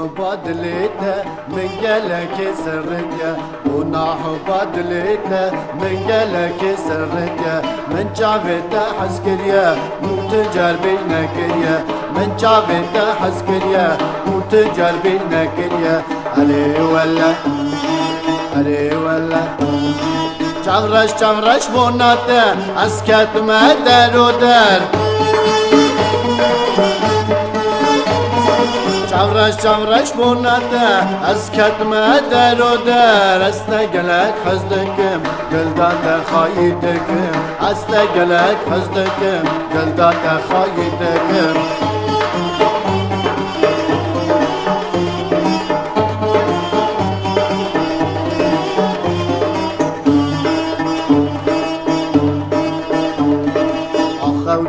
بدليته من قالك سرته وناح بدليته من قالك سرته من جابته حسكريا مو تجربينا كريا من جابته حسكريا مو تجربينا كريا علي ولا چمرش بوناته اسكت ما در و در چمرش بوناته اسكت ما در و در استقلك حزدكم قلدات خايدكم استقلك حزدكم قلدات خايدكم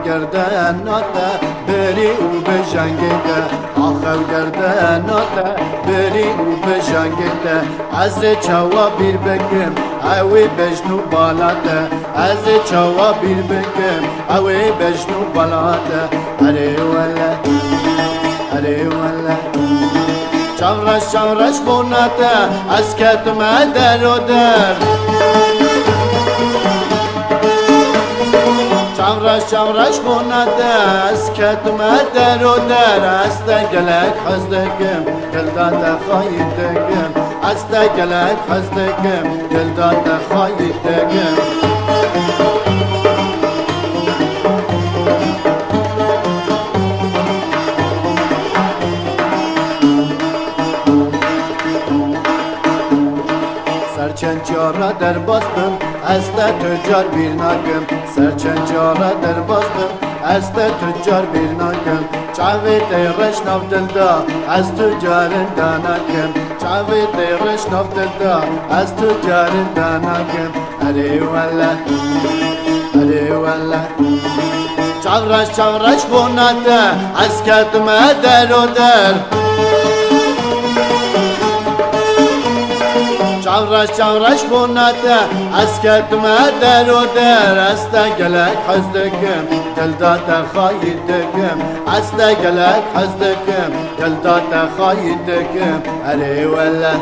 گردناته بری و بجنگیده آخو گردناته بری و بجنگیده از چوا بیر بکم اوی بجنو بالاته از چوا بیر بکم اوی بجنو بالاته اره ولا چمرش بوناته از کتم در و در چمرش بوناته اسكت ما در و در استقلك حزدكم قلدات خايدكم استقلك حزدكم قلدات خايدكم سرچنجارا در باستم است تجار بیر ناکم سرچنجارا در باستم است تجار بیر ناکم چاوی دیرش ناف دلدا از تجار داناکم چاوی دیرش ناف دلدا از تجار داناکم اره ولا چمرش بوناته اسكت ما در و در چمرش بوناته اسكت ما در و در استقلك حزدكم قلدات خايدكم استقلك حزدكم قلدات خايدكم اره ولا